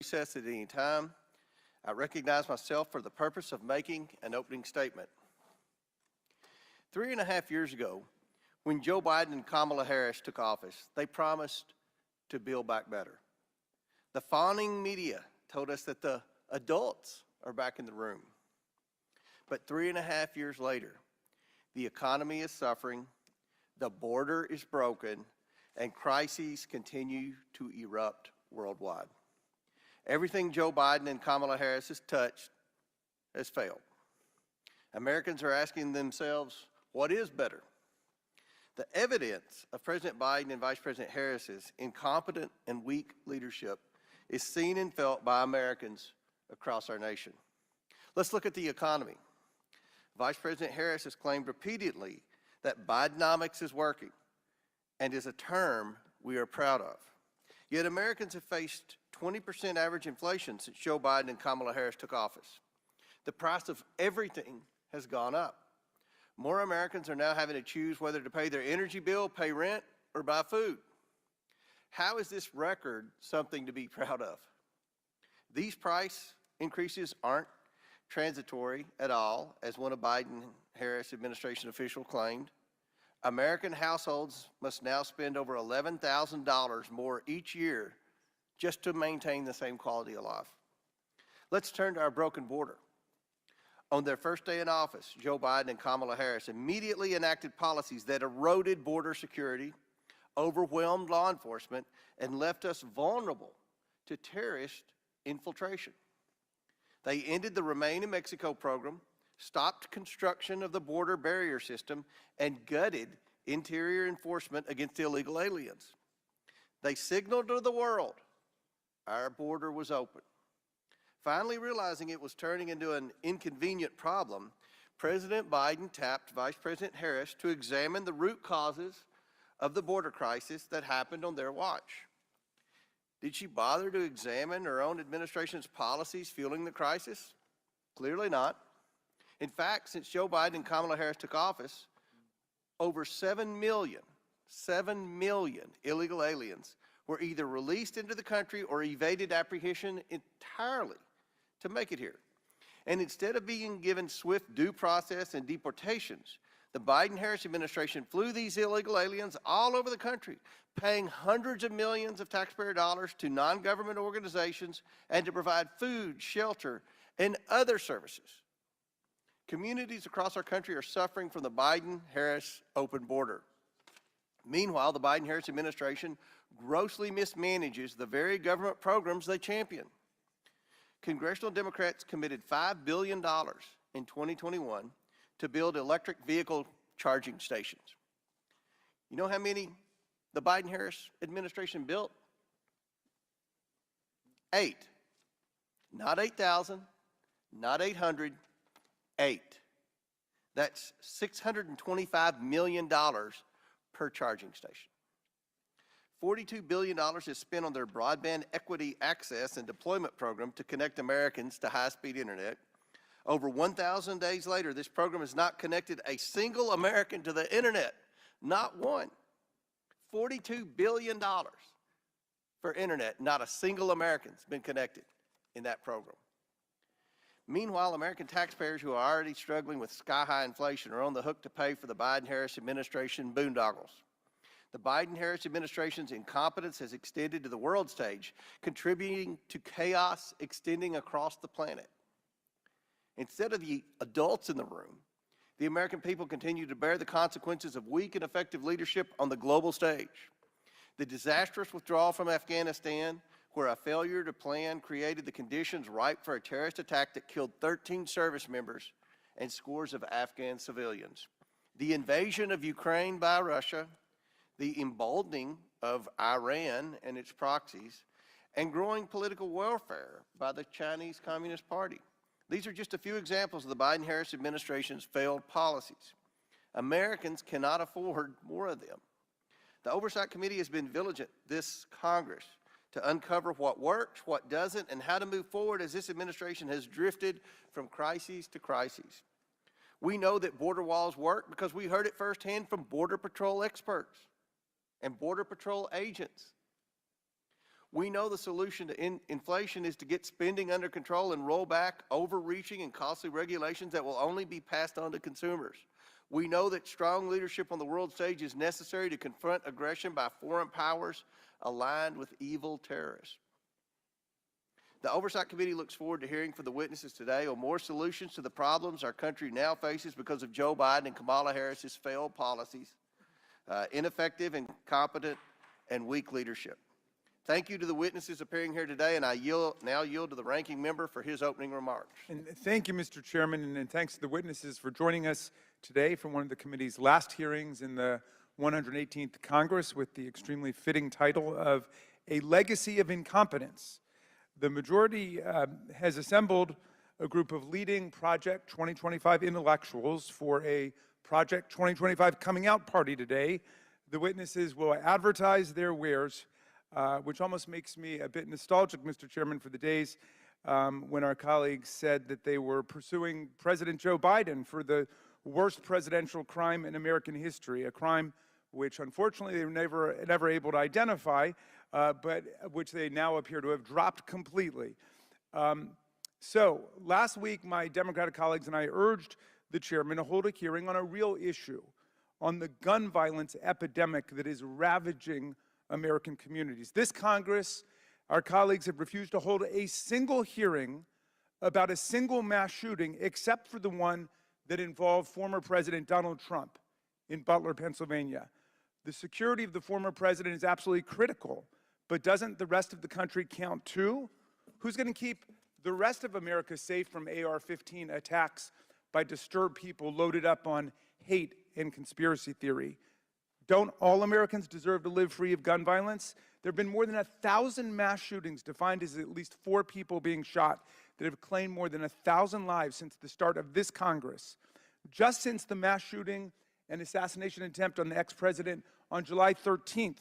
Recess at any time. I recognize myself for the purpose of making an opening statement. 3.5 years ago, when Joe Biden and Kamala Harris took office, they promised to build back better. The fawning media told us that the adults are back in the room. But 3.5 years later, the economy is suffering, the border is broken, and crises continue to erupt worldwide. Everything Joe Biden and Kamala Harris has touched has failed. Americans are asking themselves, what is better? The evidence of President Biden and Vice President Harris's incompetent and weak leadership is seen and felt by Americans across our nation. Let's look at the economy. Vice President Harris has claimed repeatedly that Bidenomics is working and is a term we are proud of. Yet Americans have faced 20% average inflation since Joe Biden and Kamala Harris took office. The price of everything has gone up. More Americans are now having to choose whether to pay their energy bill, pay rent, or buy food. How is this record something to be proud of? These price increases aren't transitory at all, as one of Biden-Harris administration officials claimed. American households must now spend over $11,000 more each year just to maintain the same quality of life. Let's turn to our broken border. On their first day in office, Joe Biden and Kamala Harris immediately enacted policies that eroded border security, overwhelmed law enforcement, and left us vulnerable to terrorist infiltration. They ended the Remain in Mexico program, stopped construction of the border barrier system, and gutted interior enforcement against illegal aliens. They signaled to the world our border was open. Finally realizing it was turning into an inconvenient problem, President Biden tapped Vice President Harris to examine the root causes of the border crisis that happened on their watch. Did she bother to examine her own administration's policies fueling the crisis? Clearly not. In fact, since Joe Biden and Kamala Harris took office, over 7 million illegal aliens were either released into the country or evaded apprehension entirely to make it here. And instead of being given swift due process and deportations, the Biden-Harris administration flew these illegal aliens all over the country, paying hundreds of millions of taxpayer dollars to non-government organizations and to provide food, shelter, and other services. Communities across our country are suffering from the Biden-Harris open border. Meanwhile, the Biden-Harris administration grossly mismanages the very government programs they champion. Congressional Democrats committed $5 billion in 2021 to build electric vehicle charging stations. You know how many the Biden-Harris administration built? 8. Not 8,000, not 800, 8. That's $625 million per charging station. $42 billion is spent on their broadband equity access and deployment program to connect Americans to high-speed internet. Over 1,000 days later, this program has not connected a single American to the internet, not one. $42 billion for internet, not a single American's been connected in that program. Meanwhile, American taxpayers who are already struggling with sky-high inflation are on the hook to pay for the Biden-Harris administration boondoggles. The Biden-Harris administration's incompetence has extended to the world stage, contributing to chaos extending across the planet. Instead of the adults in the room, the American people continue to bear the consequences of weak and effective leadership on the global stage. The disastrous withdrawal from Afghanistan, where a failure to plan created the conditions ripe for a terrorist attack that killed 13 service members and scores of Afghan civilians. The invasion of Ukraine by Russia, the emboldening of Iran and its proxies, and growing political warfare by the Chinese Communist Party. These are just a few examples of the Biden-Harris administration's failed policies. Americans cannot afford more of them. The Oversight Committee has been vigilant this Congress to uncover what works, what doesn't, and how to move forward as this administration has drifted from crises to crises. We know that border walls work because we heard it firsthand from Border Patrol experts and Border Patrol agents. We know the solution to inflation is to get spending under control and roll back overreaching and costly regulations that will only be passed on to consumers. We know that strong leadership on the world stage is necessary to confront aggression by foreign powers aligned with evil terrorists. The Oversight Committee looks forward to hearing from the witnesses today on more solutions to the problems our country now faces because of Joe Biden and Kamala Harris's failed policies, ineffective, incompetent, and weak leadership. Thank you to the witnesses appearing here today, and I now yield to the ranking member for his opening remarks. And thank you, Mr. Chairman, and thanks to the witnesses for joining us today for one of the committee's last hearings in the 118th Congress with the extremely fitting title of A Legacy of Incompetence. The majority has assembled a group of leading Project 2025 intellectuals for a Project 2025 coming out party today. The witnesses will advertise their wares, which almost makes me a bit nostalgic, Mr. Chairman, for the days when our colleagues said that they were pursuing President Joe Biden for the worst presidential crime in American history, a crime which unfortunately they were never able to identify, but which they now appear to have dropped completely. So last week, my Democratic colleagues and I urged the chairman to hold a hearing on a real issue, on the gun violence epidemic that is ravaging American communities. This Congress, our colleagues have refused to hold a single hearing about a single mass shooting except for the one that involved former President Donald Trump in Butler, Pennsylvania. The security of the former president is absolutely critical, but doesn't the rest of the country count too? Who's going to keep the rest of America safe from AR-15 attacks by disturbed people loaded up on hate and conspiracy theory? Don't all Americans deserve to live free of gun violence? There have been more than 1,000 mass shootings defined as at least 4 people being shot that have claimed more than 1,000 lives since the start of this Congress. Just since the mass shooting and assassination attempt on the ex-president on July 13th,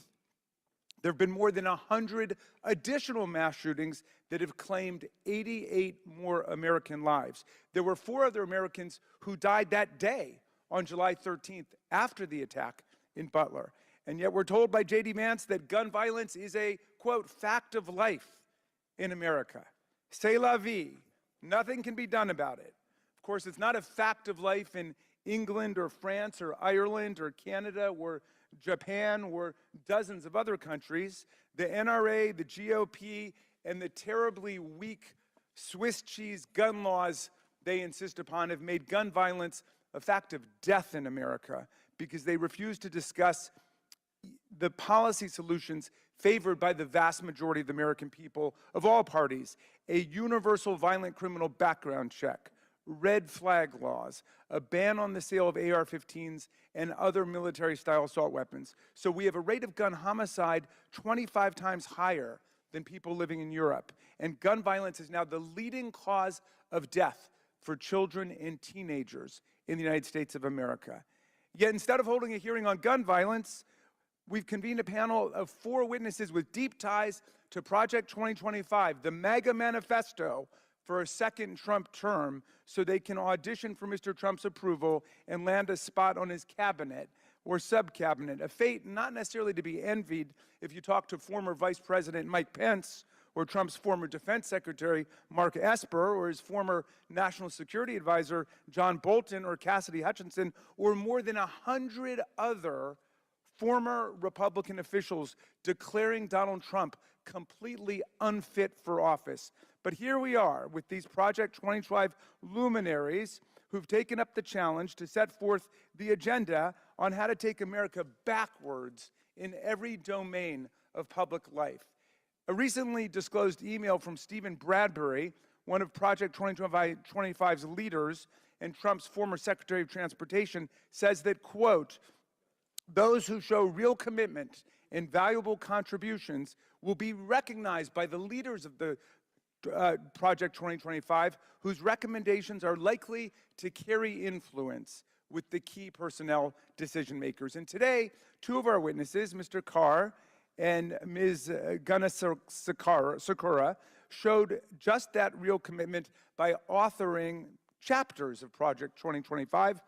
there have been more than 100 additional mass shootings that have claimed 88 more American lives. There were 4 other Americans who died that day on July 13th after the attack in Butler. And yet we're told by J.D. Vance that gun violence is a, quote, fact of life in America. C'est la vie. Nothing can be done about it. Of course, it's not a fact of life in England or France or Ireland or Canada or Japan or dozens of other countries. The NRA, the GOP, and the terribly weak Swiss cheese gun laws they insist upon have made gun violence a fact of death in America because they refuse to discuss the policy solutions favored by the vast majority of the American people of all parties: a universal violent criminal background check, red flag laws, a ban on the sale of AR-15s and other military-style assault weapons. So we have a rate of gun homicide 25 times higher than people living in Europe. And gun violence is now the leading cause of death for children and teenagers in the United States of America. Yet instead of holding a hearing on gun violence, we've convened a panel of 4 witnesses with deep ties to Project 2025, the MAGA manifesto for a second Trump term, so they can audition for Mr. Trump's approval and land a spot on his cabinet or sub-cabinet, a fate not necessarily to be envied if you talk to former Vice President Mike Pence or Trump's former Defense Secretary Mark Esper or his former National Security Advisor John Bolton or Cassidy Hutchinson or more than 100 other former Republican officials declaring Donald Trump completely unfit for office. But here we are with these Project 2025 luminaries who've taken up the challenge to set forth the agenda on how to take America backwards in every domain of public life. A recently disclosed email from Stephen Bradbury, one of Project 2025's leaders and Trump's former Secretary of Transportation, says that, quote, those who show real commitment and valuable contributions will be recognized by the leaders of the Project 2025, whose recommendations are likely to carry influence with the key personnel decision makers. And today, 2 of our witnesses, Mr. Carr and Ms. Sakura, showed just that real commitment by authoring chapters of Project 2025.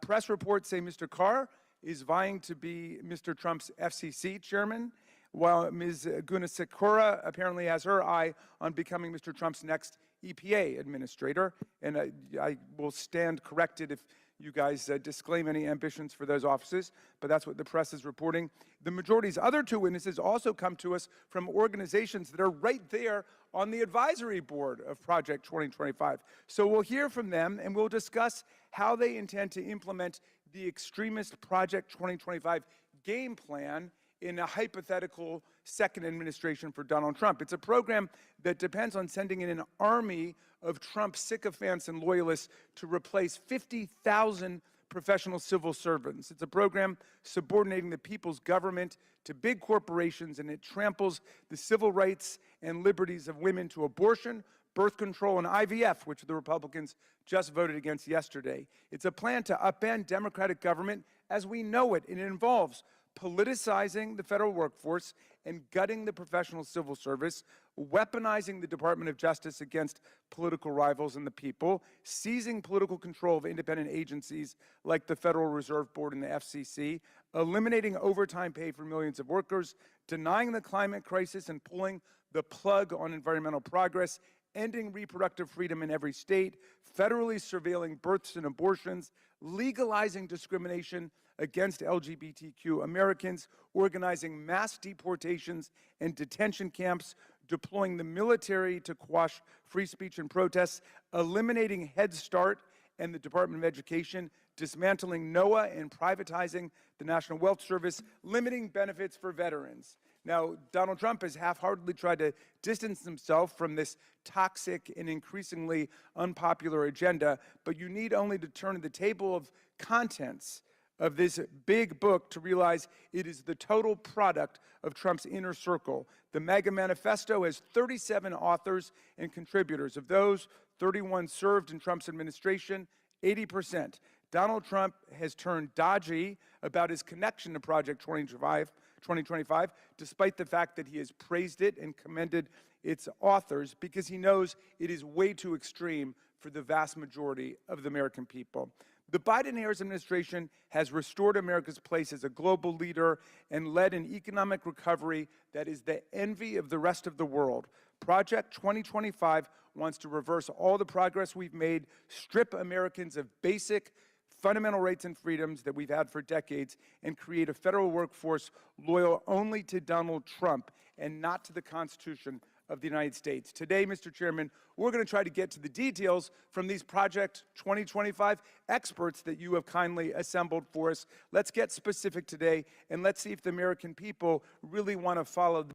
Press reports say Mr. Carr is vying to be Mr. Trump's FCC chairman, while Ms. Gunasekera apparently has her eye on becoming Mr. Trump's next EPA administrator. And I will stand corrected if you guys disclaim any ambitions for those offices, but that's what the press is reporting. The majority's other two witnesses also come to us from organizations that are right there on the advisory board of Project 2025. So we'll hear from them and we'll discuss how they intend to implement the extremist Project 2025 game plan in a hypothetical second administration for Donald Trump. It's a program that depends on sending in an army of Trump sycophants and loyalists to replace 50,000 professional civil servants. It's a program subordinating the people's government to big corporations, and it tramples the civil rights and liberties of women to abortion, birth control, and IVF, which the Republicans just voted against yesterday. It's a plan to upend democratic government as we know it, and it involves politicizing the federal workforce and gutting the professional civil service, weaponizing the Department of Justice against political rivals and the people, seizing political control of independent agencies like the Federal Reserve Board and the FCC, eliminating overtime pay for millions of workers, denying the climate crisis and pulling the plug on environmental progress, ending reproductive freedom in every state, federally surveilling births and abortions, legalizing discrimination against LGBTQ Americans, organizing mass deportations and detention camps, deploying the military to quash free speech and protests, eliminating Head Start and the Department of Education, dismantling NOAA and privatizing the National Wealth Service, limiting benefits for veterans. Now, Donald Trump has half-heartedly tried to distance himself from this toxic and increasingly unpopular agenda, but you need only to turn to the table of contents of this big book to realize it is the total product of Trump's inner circle. The MAGA Manifesto has 37 authors and contributors. Of those, 31 served in Trump's administration, 80%. Donald Trump has turned dodgy about his connection to Project 2025, despite the fact that he has praised it and commended its authors, because he knows it is way too extreme for the vast majority of the American people. The Biden-Harris administration has restored America's place as a global leader and led an economic recovery that is the envy of the rest of the world. Project 2025 wants to reverse all the progress we've made, strip Americans of basic fundamental rights and freedoms that we've had for decades, and create a federal workforce loyal only to Donald Trump and not to the Constitution of the United States. Today, Mr. Chairman, we're going to try to get to the details from these Project 2025 experts that you have kindly assembled for us. Let's get specific today, and let's see if the American people really want to follow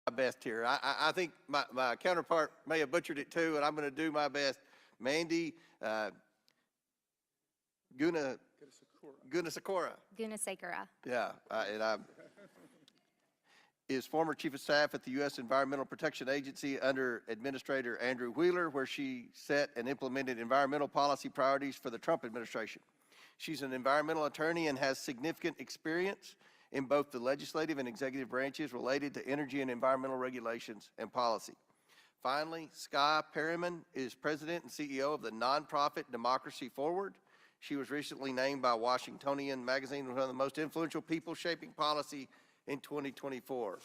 my best here. I think my counterpart may have butchered it too, and I'm going to do my best. Mandy Gunasekera. Gunasekera. Yeah, and I is former chief of staff at the U.S. Environmental Protection Agency under Administrator Andrew Wheeler, where she set and implemented environmental policy priorities for the Trump administration. She's an environmental attorney and has significant experience in both the legislative and executive branches related to energy and environmental regulations and policy. Finally, Skye Perryman is president and CEO of the nonprofit Democracy Forward. She was recently named by Washingtonian magazine one of the most influential people shaping policy in 2024.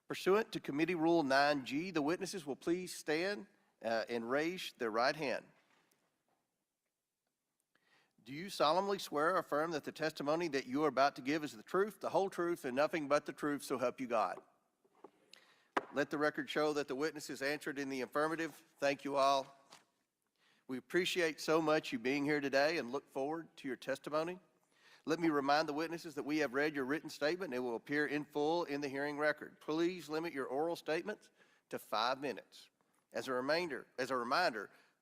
Pursuant to Committee Rule 9G, the witnesses will please stand and raise their right hand. Do you solemnly swear or affirm that the testimony that you are about to give is the truth, the whole truth, and nothing but the truth, so help you God? Let the record show that the witness is answered in the affirmative. Thank you all. We appreciate so much you being here today and look forward to your testimony. Let me remind the witnesses that we have read your written statement and it will appear in full in the hearing record. Please limit your oral statements to 5 minutes. As a reminder,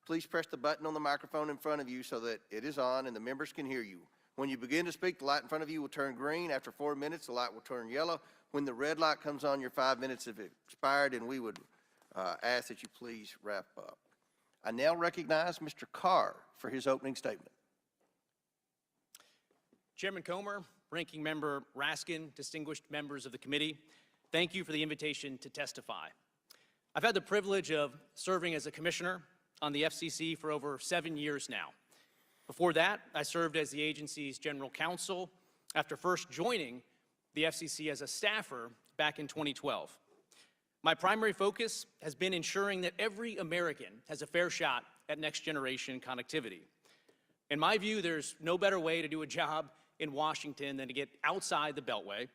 please press the button on the microphone in front of you so that it is on and the members can hear you. When you begin to speak, the light in front of you will turn green. After 4 minutes, the light will turn yellow. When the red light comes on, your 5 minutes have expired, and we would ask that you please wrap up. I now recognize Mr. Carr for his opening statement. Chairman Comer, Ranking Member Raskin, distinguished members of the committee, thank you for the invitation to testify. I've had the privilege of serving as a commissioner on the FCC for over 7 years now. Before that, I served as the agency's general counsel after first joining the FCC as a staffer back in 2012. My primary focus has been ensuring that every American has a fair shot at next-generation connectivity. In my view, there's no better way to do a job in Washington than to get outside the Beltway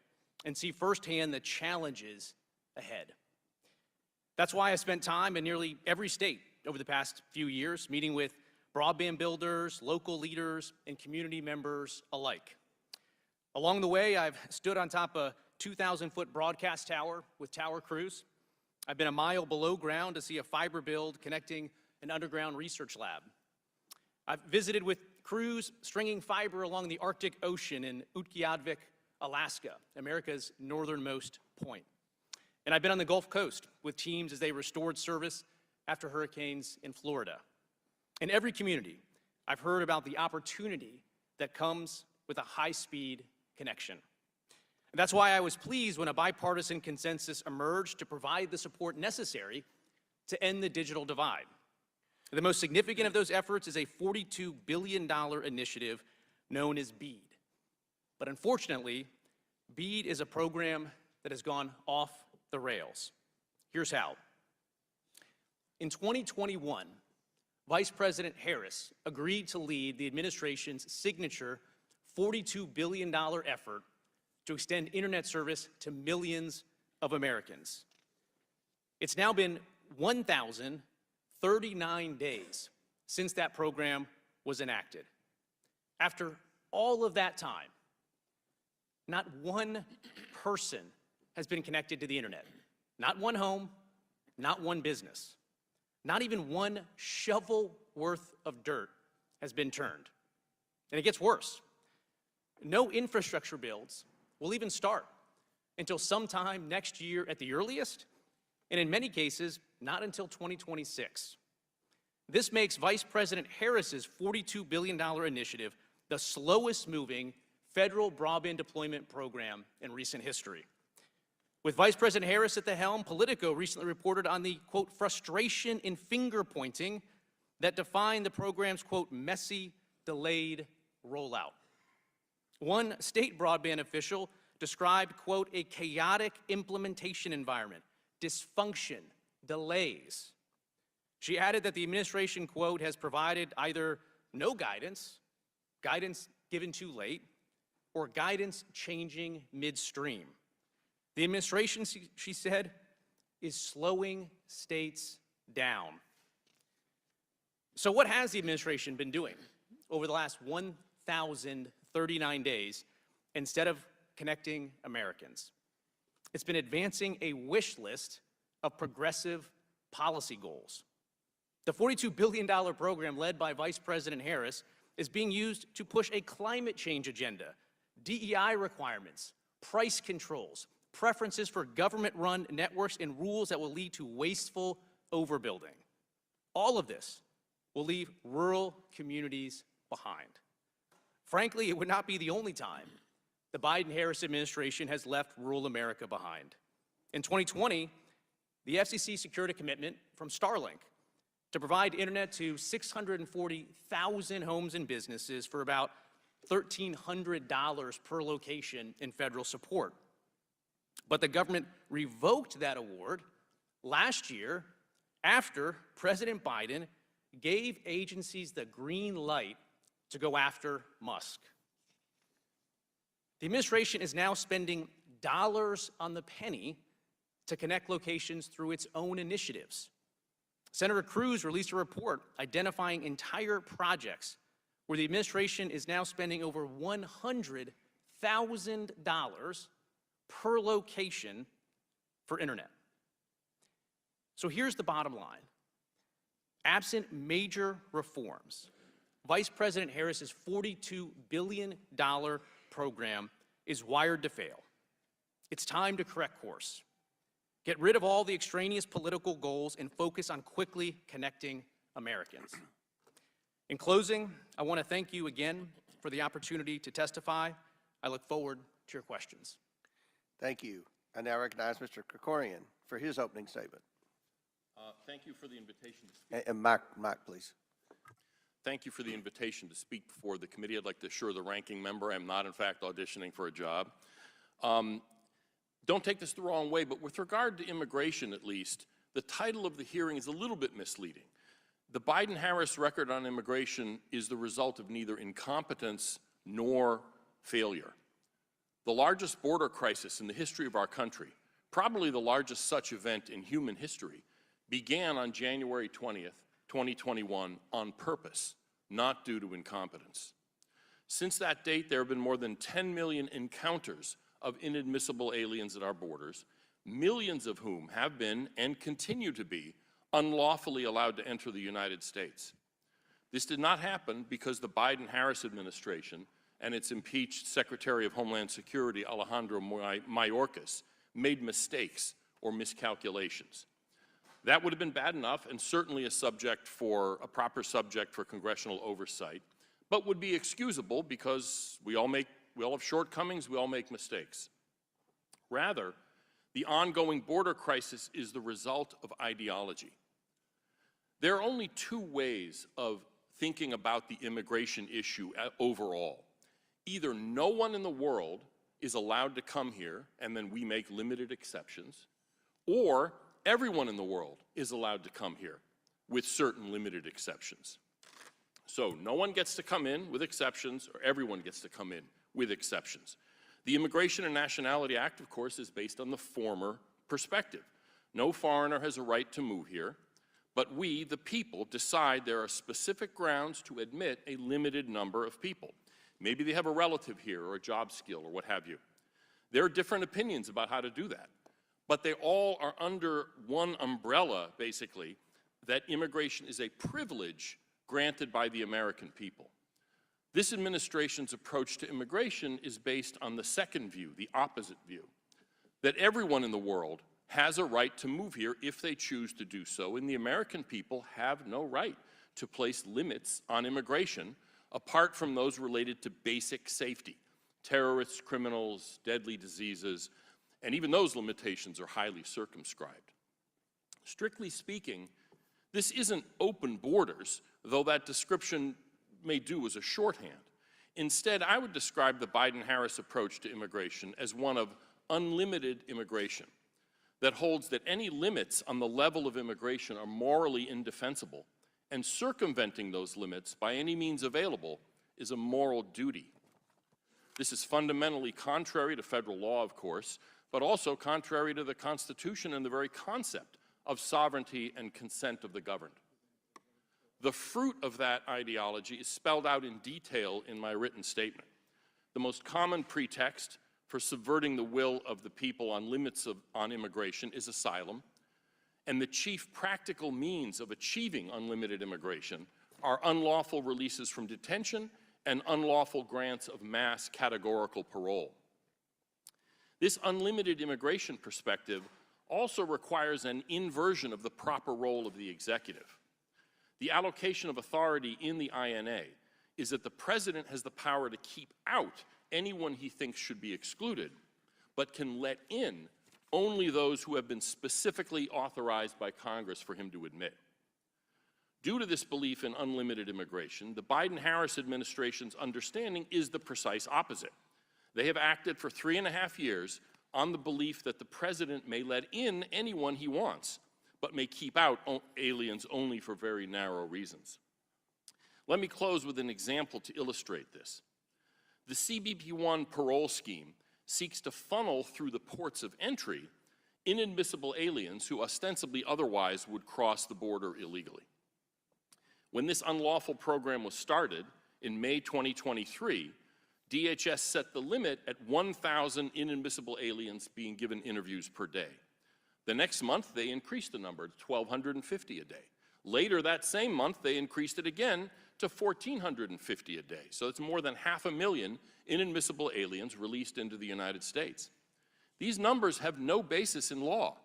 and see firsthand the challenges ahead. That's why I spent time in nearly every state over the past few years, meeting with broadband builders, local leaders, and community members alike. Along the way, I've stood on top of a 2,000-foot broadcast tower with tower crews. I've been a mile below ground to see a fiber build connecting an underground research lab. I've visited with crews stringing fiber along the Arctic Ocean in Utqiagvik, Alaska, America's northernmost point. And I've been on the Gulf Coast with teams as they restored service after hurricanes in Florida. In every community, I've heard about the opportunity that comes with a high-speed connection. And that's why I was pleased when a bipartisan consensus emerged to provide the support necessary to end the digital divide. The most significant of those efforts is a $42 billion initiative known as BEAD. But unfortunately, BEAD is a program that has gone off the rails. Here's how. In 2021, Vice President Harris agreed to lead the administration's signature $42 billion effort to extend internet service to millions of Americans. It's now been 1,039 days since that program was enacted. After all of that time, not one person has been connected to the internet. Not one home, not one business. Not even one shovel worth of dirt has been turned. And it gets worse. No infrastructure builds will even start until sometime next year at the earliest, and in many cases, not until 2026. This makes Vice President Harris's $42 billion initiative the slowest moving federal broadband deployment program in recent history. With Vice President Harris at the helm, Politico recently reported on the, quote, frustration in finger pointing that defined the program's, quote, messy, delayed rollout. One state broadband official described, quote, a chaotic implementation environment, dysfunction, delays. She added that the administration, quote, has provided either no guidance, guidance given too late, or guidance changing midstream. The administration, she said, is slowing states down. So what has the administration been doing over the last 1,039 days instead of connecting Americans? It's been advancing a wish list of progressive policy goals. The $42 billion program led by Vice President Harris is being used to push a climate change agenda, DEI requirements, price controls, preferences for government-run networks, and rules that will lead to wasteful overbuilding. All of this will leave rural communities behind. Frankly, it would not be the only time the Biden-Harris administration has left rural America behind. In 2020, the FCC secured a commitment from Starlink to provide internet to 640,000 homes and businesses for about $1,300 per location in federal support. But the government revoked that award last year after President Biden gave agencies the green light to go after Musk. The administration is now spending dollars on the penny to connect locations through its own initiatives. Senator Cruz released a report identifying entire projects where the administration is now spending over $100,000 per location for internet. So here's the bottom line. Absent major reforms, Vice President Harris's $42 billion program is wired to fail. It's time to correct course. Get rid of all the extraneous political goals and focus on quickly connecting Americans. In closing, I want to thank you again for the opportunity to testify. I look forward to your questions. Thank you. I now recognize Mr. Krikorian for his opening statement. Thank you for the invitation to speak. And Mike, please. Thank you for the invitation to speak before the committee. I'd like to assure the ranking member I'm not, in fact, auditioning for a job. Don't take this the wrong way, but with regard to immigration, at least, the title of the hearing is a little bit misleading. The Biden-Harris record on immigration is the result of neither incompetence nor failure. The largest border crisis in the history of our country, probably the largest such event in human history, began on January 20th, 2021 on purpose, not due to incompetence. Since that date, there have been more than 10 million encounters of inadmissible aliens at our borders, millions of whom have been and continue to be unlawfully allowed to enter the United States. This did not happen because the Biden-Harris administration and its impeached Secretary of Homeland Security, Alejandro Mayorkas, made mistakes or miscalculations. That would have been bad enough and certainly a proper subject for congressional oversight, but would be excusable because we all have shortcomings, we all make mistakes. Rather, the ongoing border crisis is the result of ideology. There are only two ways of thinking about the immigration issue overall. Either no one in the world is allowed to come here and then we make limited exceptions, or everyone in the world is allowed to come here with certain limited exceptions. So no one gets to come in with exceptions, or everyone gets to come in with exceptions. The Immigration and Nationality Act, of course, is based on the former perspective. No foreigner has a right to move here, but we, the people, decide there are specific grounds to admit a limited number of people. Maybe they have a relative here or a job skill or what have you. There are different opinions about how to do that, but they all are under one umbrella, basically, that immigration is a privilege granted by the American people. This administration's approach to immigration is based on the second view, the opposite view, that everyone in the world has a right to move here if they choose to do so, and the American people have no right to place limits on immigration apart from those related to basic safety, terrorists, criminals, deadly diseases, and even those limitations are highly circumscribed. Strictly speaking, this isn't open borders, though that description may do as a shorthand. Instead, I would describe the Biden-Harris approach to immigration as one of unlimited immigration that holds that any limits on the level of immigration are morally indefensible, and circumventing those limits by any means available is a moral duty. This is fundamentally contrary to federal law, of course, but also contrary to the Constitution and the very concept of sovereignty and consent of the governed. The fruit of that ideology is spelled out in detail in my written statement. The most common pretext for subverting the will of the people on limits on immigration is asylum, and the chief practical means of achieving unlimited immigration are unlawful releases from detention and unlawful grants of mass categorical parole. This unlimited immigration perspective also requires an inversion of the proper role of the executive. The allocation of authority in the INA is that the President has the power to keep out anyone he thinks should be excluded, but can let in only those who have been specifically authorized by Congress for him to admit. Due to this belief in unlimited immigration, the Biden-Harris administration's understanding is the precise opposite. They have acted for 3.5 years on the belief that the President may let in anyone he wants, but may keep out aliens only for very narrow reasons. Let me close with an example to illustrate this. The CBP-1 parole scheme seeks to funnel through the ports of entry inadmissible aliens who ostensibly otherwise would cross the border illegally. When this unlawful program was started in May 2023, DHS set the limit at 1,000 inadmissible aliens being given interviews per day. The next month, they increased the number to 1,250 a day. Later that same month, they increased it again to 1,450 a day. So it's more than 500,000 inadmissible aliens released into the United States. These numbers have no basis in law,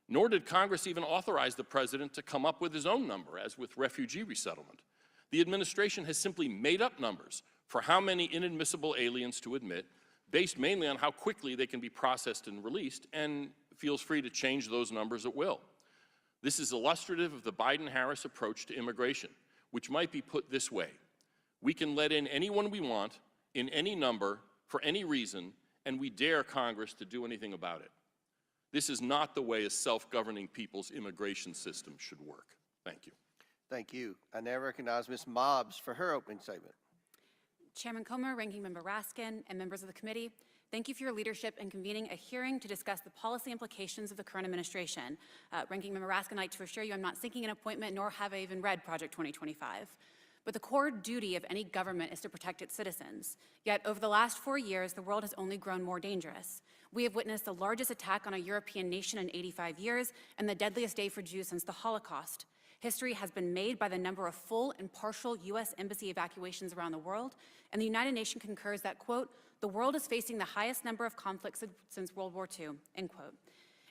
nor did Congress even authorize the President to come up with his own number, as with refugee resettlement. The administration has simply made up numbers for how many inadmissible aliens to admit, based mainly on how quickly they can be processed and released, and feels free to change those numbers at will. This is illustrative of the Biden-Harris approach to immigration, which might be put this way: we can let in anyone we want, in any number, for any reason, and we dare Congress to do anything about it. This is not the way a self-governing people's immigration system should work. Thank you. Thank you. I now recognize Ms. Mobbs for her opening statement. Chairman Comer, Ranking Member Raskin, and members of the committee, thank you for your leadership in convening a hearing to discuss the policy implications of the current administration. Ranking Member Raskin, I'd like to assure you I'm not seeking an appointment, nor have I even read Project 2025. But the core duty of any government is to protect its citizens. Yet, over the last 4 years, the world has only grown more dangerous. We have witnessed the largest attack on a European nation in 85 years and the deadliest day for Jews since the Holocaust. History has been made by the number of full and partial U.S. embassy evacuations around the world, and the United Nations concurs that, quote, the world is facing the highest number of conflicts since World War II, end quote.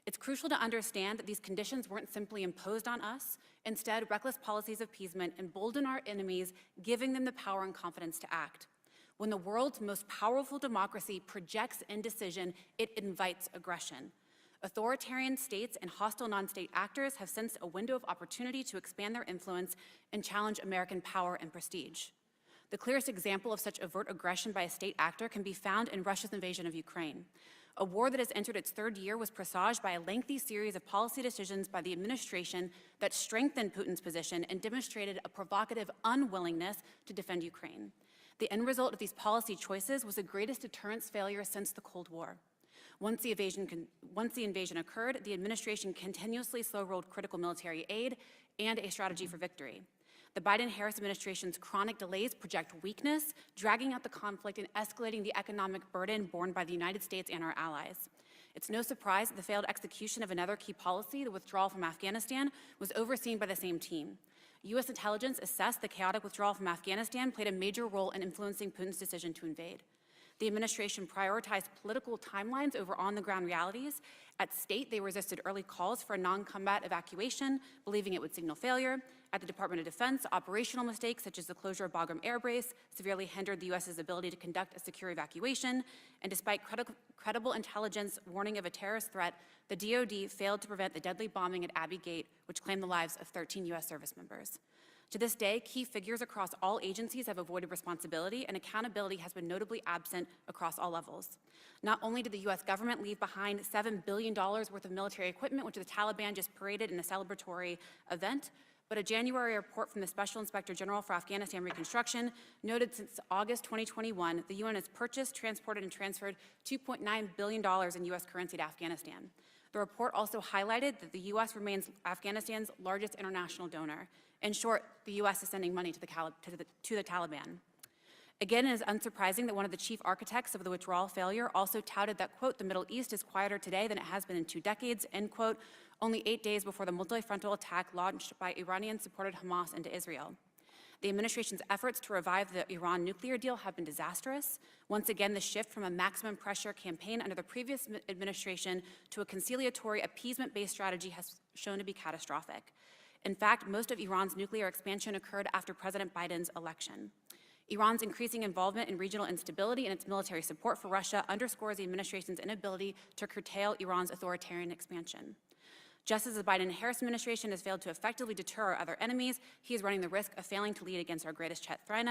It's crucial to understand that these conditions weren't simply imposed on us. Instead, reckless policies of appeasement embolden our enemies, giving them the power and confidence to act. When the world's most powerful democracy projects indecision, it invites aggression. Authoritarian states and hostile non-state actors have sensed a window of opportunity to expand their influence and challenge American power and prestige. The clearest example of such overt aggression by a state actor can be found in Russia's invasion of Ukraine. A war that has entered its third year was presaged by a lengthy series of policy decisions by the administration that strengthened Putin's position and demonstrated a provocative unwillingness to defend Ukraine. The end result of these policy choices was the greatest deterrence failure since the Cold War. Once the invasion occurred, the administration continuously slow-rolled critical military aid and a strategy for victory. The Biden-Harris administration's chronic delays project weakness, dragging out the conflict and escalating the economic burden borne by the United States and our allies. It's no surprise that the failed execution of another key policy, the withdrawal from Afghanistan, was overseen by the same team. U.S. intelligence assessed the chaotic withdrawal from Afghanistan played a major role in influencing Putin's decision to invade. The administration prioritized political timelines over on-the-ground realities. At state, they resisted early calls for a non-combat evacuation, believing it would signal failure. At the Department of Defense, operational mistakes such as the closure of Bagram Air Base severely hindered the U.S.'s ability to conduct a secure evacuation. And despite credible intelligence warning of a terrorist threat, the DoD failed to prevent the deadly bombing at Abbey Gate, which claimed the lives of 13 U.S. service members. To this day, key figures across all agencies have avoided responsibility, and accountability has been notably absent across all levels. Not only did the U.S. government leave behind $7 billion worth of military equipment, which the Taliban just paraded in a celebratory event, but a January report from the Special Inspector General for Afghanistan Reconstruction noted since August 2021, the UN has purchased, transported, and transferred $2.9 billion in U.S. currency to Afghanistan. The report also highlighted that the U.S. remains Afghanistan's largest international donor. In short, the U.S. is sending money to the Taliban. Again, it is unsurprising that one of the chief architects of the withdrawal failure also touted that, quote, the Middle East is quieter today than it has been in 2 decades, end quote, only 8 days before the multi-frontal attack launched by Iranian-supported Hamas into Israel. The administration's efforts to revive the Iran nuclear deal have been disastrous. Once again, the shift from a maximum pressure campaign under the previous administration to a conciliatory appeasement-based strategy has shown to be catastrophic. In fact, most of Iran's nuclear expansion occurred after President Biden's election. Iran's increasing involvement in regional instability and its military support for Russia underscores the administration's inability to curtail Iran's authoritarian expansion. Just as the Biden-Harris administration has failed to effectively deter our other enemies, he is running the risk of failing to lead against our greatest threat.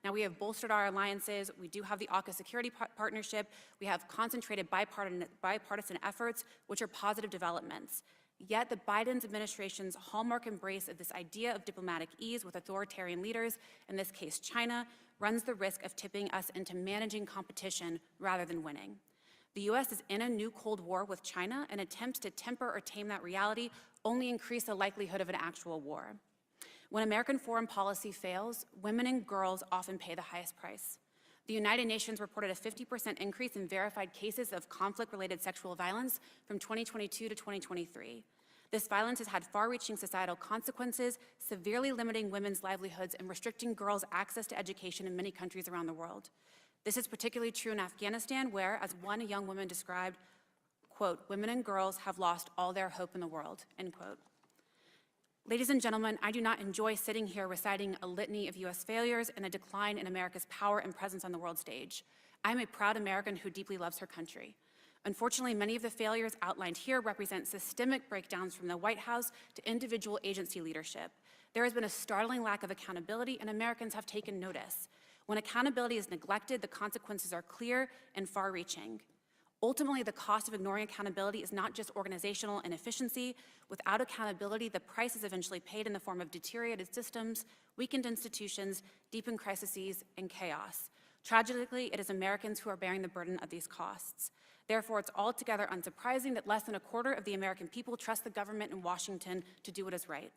Now, we have bolstered our alliances. We do have the AUKUS security partnership. We have concentrated bipartisan efforts, which are positive developments. Yet the Biden administration's hallmark embrace of this idea of diplomatic ease with authoritarian leaders, in this case China, runs the risk of tipping us into managing competition rather than winning. The U.S. is in a new Cold War with China, and attempts to temper or tame that reality only increase the likelihood of an actual war. When American foreign policy fails, women and girls often pay the highest price. The United Nations reported a 50% increase in verified cases of conflict-related sexual violence from 2022 to 2023. This violence has had far-reaching societal consequences, severely limiting women's livelihoods and restricting girls' access to education in many countries around the world. This is particularly true in Afghanistan, where, as one young woman described, quote, "Women and girls have lost all their hope in the world," end quote. Ladies and gentlemen, I do not enjoy sitting here reciting a litany of U.S. failures and a decline in America's power and presence on the world stage. I am a proud American who deeply loves her country. Unfortunately, many of the failures outlined here represent systemic breakdowns from the White House to individual agency leadership. There has been a startling lack of accountability, and Americans have taken notice. When accountability is neglected, the consequences are clear and far-reaching. Ultimately, the cost of ignoring accountability is not just organizational inefficiency. Without accountability, the price is eventually paid in the form of deteriorated systems, weakened institutions, deepened crises, and chaos. Tragically, it is Americans who are bearing the burden of these costs. Therefore, it's altogether unsurprising that less than a quarter of the American people trust the government in Washington to do what is right.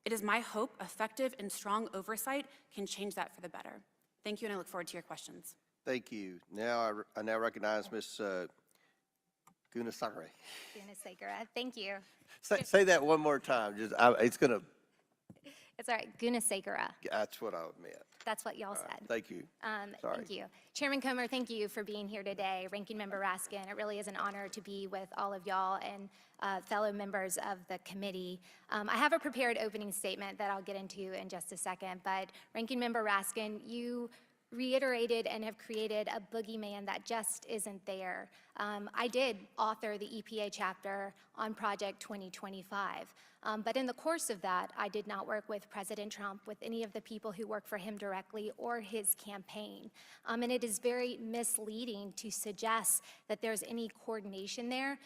It is my hope effective and strong oversight can change that for the better. Thank you, and I look forward to your questions. Thank you. Now I now recognize Ms. Gunasare. Gunasekara. Thank you. Say that one more time. It's going to, It's all right. Gunasekara. that's what I meant. That's what y'all said. Thank you. Sorry. Thank you. Chairman Comer, thank you for being here today. Ranking Member Raskin, it really is an honor to be with all of y'all and fellow members of the committee. I have a prepared opening statement that I'll get into in just a second, but Ranking Member Raskin, you reiterated and have created a boogeyman that just isn't there. I did author the EPA chapter on Project 2025, but in the course of that, I did not work with President Trump, with any of the people who work for him directly or his campaign. And it is very misleading to suggest that there's any coordination there,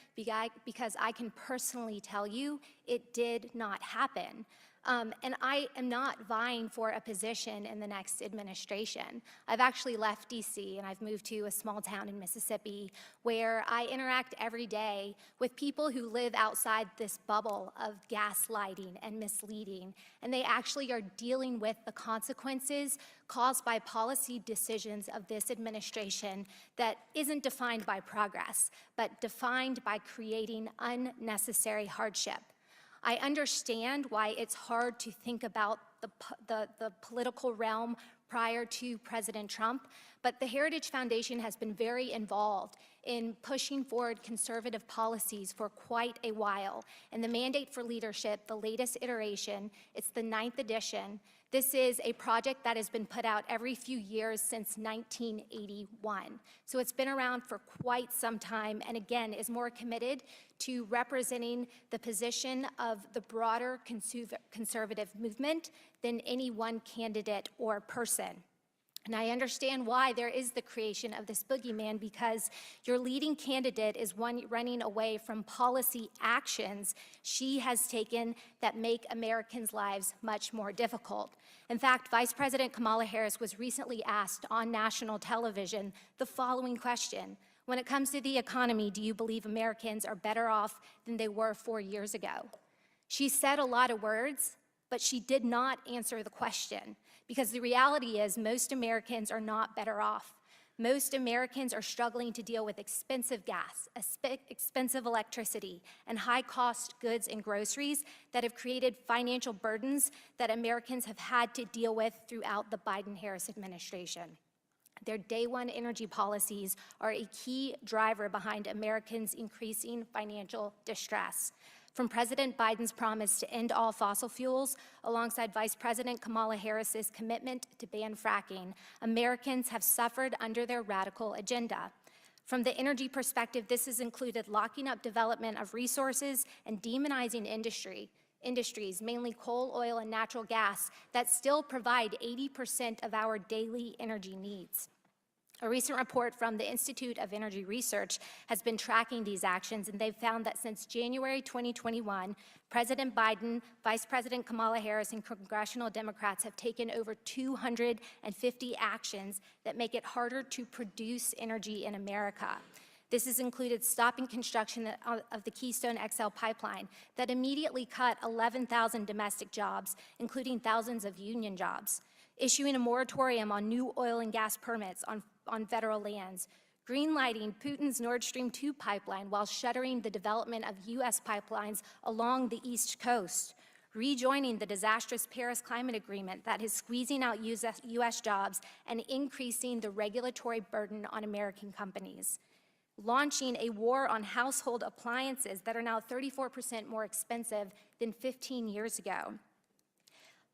because I can personally tell you it did not happen. And I am not vying for a position in the next administration. I've actually left DC and I've moved to a small town in Mississippi where I interact every day with people who live outside this bubble of gaslighting and misleading, and they actually are dealing with the consequences caused by policy decisions of this administration that isn't defined by progress, but defined by creating unnecessary hardship. I understand why it's hard to think about the political realm prior to President Trump, but the Heritage Foundation has been very involved in pushing forward conservative policies for quite a while. And the Mandate for Leadership, the latest iteration, it's the 9th edition. This is a project that has been put out every few years since 1981. So it's been around for quite some time, and again, is more committed to representing the position of the broader conservative movement than any one candidate or person. And I understand why there is the creation of this boogeyman, because your leading candidate is one running away from policy actions she has taken that make Americans' lives much more difficult. In fact, Vice President Kamala Harris was recently asked on national television the following question: when it comes to the economy, do you believe Americans are better off than they were 4 years ago? She said a lot of words, but she did not answer the question, because the reality is most Americans are not better off. Most Americans are struggling to deal with expensive gas, expensive electricity, and high-cost goods and groceries that have created financial burdens that Americans have had to deal with throughout the Biden-Harris administration. Their day one energy policies are a key driver behind Americans' increasing financial distress. From President Biden's promise to end all fossil fuels, alongside Vice President Kamala Harris's commitment to ban fracking, Americans have suffered under their radical agenda. From the energy perspective, this has included locking up development of resources and demonizing industries, mainly coal, oil, and natural gas, that still provide 80% of our daily energy needs. A recent report from the Institute of Energy Research has been tracking these actions, and they've found that since January 2021, President Biden, Vice President Kamala Harris, and congressional Democrats have taken over 250 actions that make it harder to produce energy in America. This has included stopping construction of the Keystone XL pipeline that immediately cut 11,000 domestic jobs, including thousands of union jobs, issuing a moratorium on new oil and gas permits on federal lands, greenlighting Putin's Nord Stream 2 pipeline while shuttering the development of U.S. pipelines along the East Coast, rejoining the disastrous Paris Climate Agreement that is squeezing out U.S. jobs and increasing the regulatory burden on American companies, launching a war on household appliances that are now 34% more expensive than 15 years ago,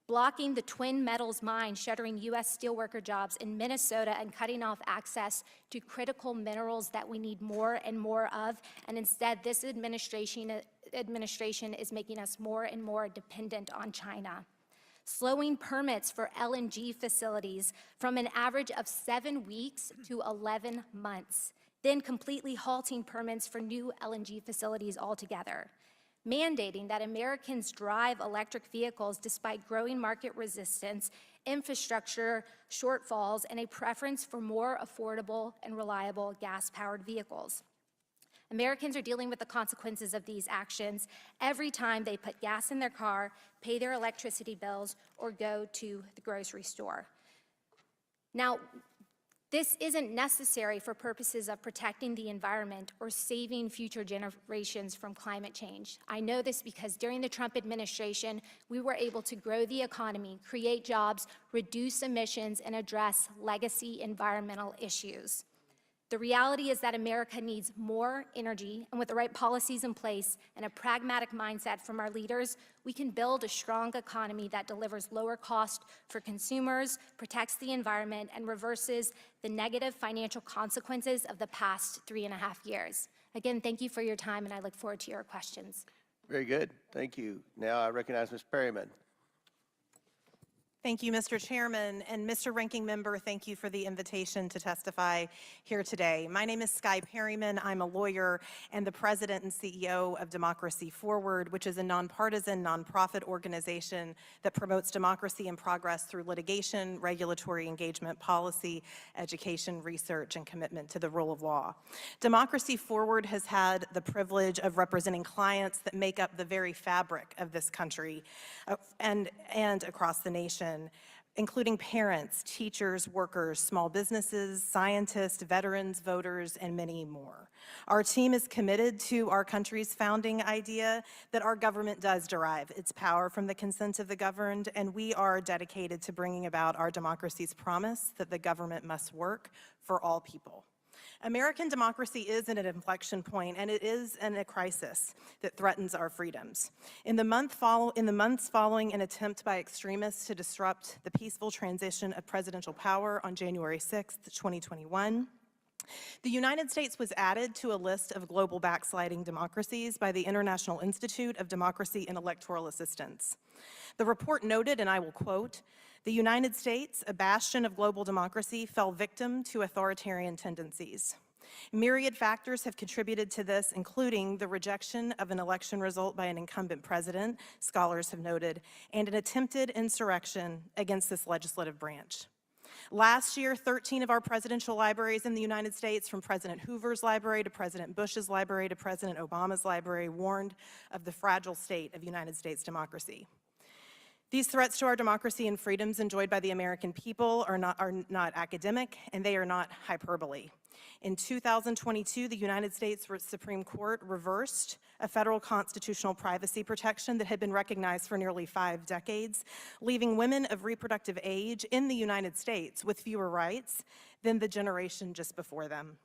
blocking the Twin Metals mine, shuttering U.S. steelworker jobs in Minnesota and cutting off access to critical minerals that we need more and more of, and instead this administration is making us more and more dependent on China. Slowing permits for LNG facilities from an average of 7 weeks to 11 months, then completely halting permits for new LNG facilities altogether. Mandating that Americans drive electric vehicles despite growing market resistance, infrastructure shortfalls, and a preference for more affordable and reliable gas-powered vehicles. Americans are dealing with the consequences of these actions every time they put gas in their car, pay their electricity bills, or go to the grocery store. Now, this isn't necessary for purposes of protecting the environment or saving future generations from climate change. I know this because during the Trump administration, we were able to grow the economy, create jobs, reduce emissions, and address legacy environmental issues. The reality is that America needs more energy, and with the right policies in place and a pragmatic mindset from our leaders, we can build a strong economy that delivers lower cost for consumers, protects the environment, and reverses the negative financial consequences of the past 3.5 years. Again, thank you for your time, and I look forward to your questions. Very good. Thank you. Now I recognize Ms. Perryman. Thank you, Mr. Chairman. And Mr. Ranking Member, thank you for the invitation to testify here today. My name is Skye Perryman. I'm a lawyer and the president and CEO of Democracy Forward, which is a nonpartisan, nonprofit organization that promotes democracy and progress through litigation, regulatory engagement, policy, education, research, and commitment to the rule of law. Democracy Forward has had the privilege of representing clients that make up the very fabric of this country and across the nation, including parents, teachers, workers, small businesses, scientists, veterans, voters, and many more. Our team is committed to our country's founding idea that our government does derive its power from the consent of the governed, and we are dedicated to bringing about our democracy's promise that the government must work for all people. American democracy is at an inflection point, and it is in a crisis that threatens our freedoms. In the months following an attempt by extremists to disrupt the peaceful transition of presidential power on January 6, 2021, the United States was added to a list of global backsliding democracies by the International Institute of Democracy and Electoral Assistance. The report noted, and I will quote, "The United States, a bastion of global democracy, fell victim to authoritarian tendencies. Myriad factors have contributed to this, including the rejection of an election result by an incumbent president," scholars have noted, "and an attempted insurrection against this legislative branch." Last year, 13 of our presidential libraries in the United States, from President Hoover's library to President Bush's library to President Obama's library, warned of the fragile state of United States democracy. These threats to our democracy and freedoms enjoyed by the American people are not academic, and they are not hyperbole. In 2022, the United States Supreme Court reversed a federal constitutional privacy protection that had been recognized for nearly 5 decades, leaving women of reproductive age in the United States with fewer rights than the generation just before them.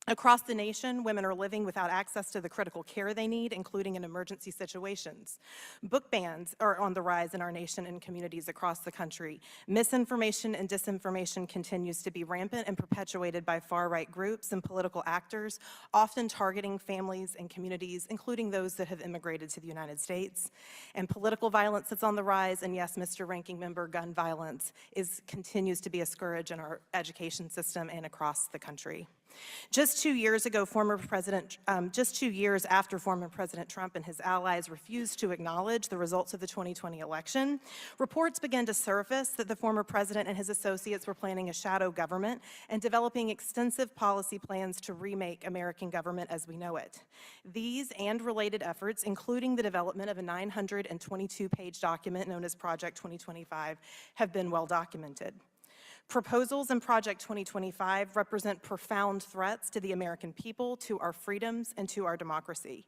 Across the nation, women are living without access to the critical care they need, including in emergency situations. Book bans are on the rise in our nation and communities across the country. Misinformation and disinformation continues to be rampant and perpetuated by far-right groups and political actors, often targeting families and communities, including those that have immigrated to the United States. And political violence that's on the rise, and yes, Mr. Ranking Member, gun violence continues to be a scourge in our education system and across the country. Just 2 years after former President Trump and his allies refused to acknowledge the results of the 2020 election, reports began to surface that the former president and his associates were planning a shadow government and developing extensive policy plans to remake American government as we know it. These and related efforts, including the development of a 922-page document known as Project 2025, have been well documented. Proposals in Project 2025 represent profound threats to the American people, to our freedoms, and to our democracy.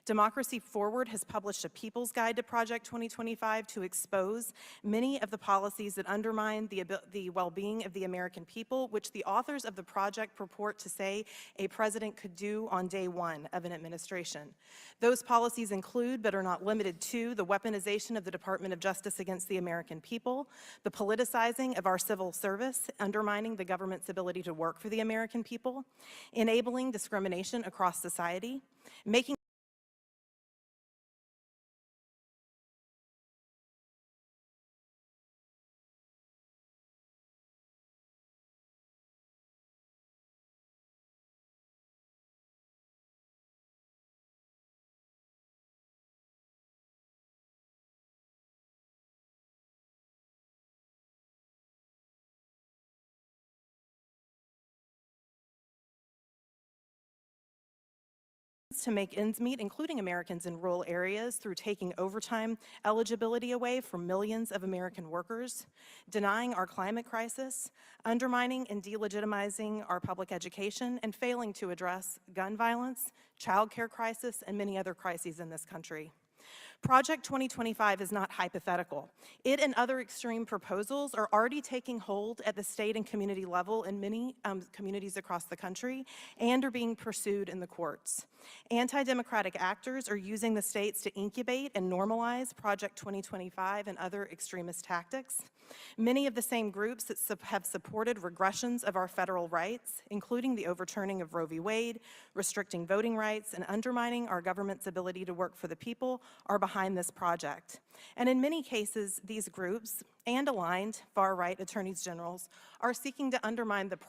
Democracy Forward has published a People's Guide to Project 2025 to expose many of the policies that undermine the well-being of the American people, which the authors of the project purport to say a president could do on day one of an administration. Those policies include, but are not limited to, the weaponization of the Department of Justice against the American people, the politicizing of our civil service, undermining the government's ability to work for the American people, enabling discrimination across society, making to make ends meet, including Americans in rural areas, through taking overtime eligibility away from millions of American workers, denying our climate crisis, undermining and delegitimizing our public education, and failing to address gun violence, child care crisis, and many other crises in this country. Project 2025 is not hypothetical. It and other extreme proposals are already taking hold at the state and community level in many communities across the country and are being pursued in the courts. Anti-democratic actors are using the states to incubate and normalize Project 2025 and other extremist tactics. Many of the same groups that have supported regressions of our federal rights, including the overturning of Roe v. Wade, restricting voting rights, and undermining our government's ability to work for the people, are behind this project. And in many cases, these groups and aligned far-right attorneys generals are seeking to undermine the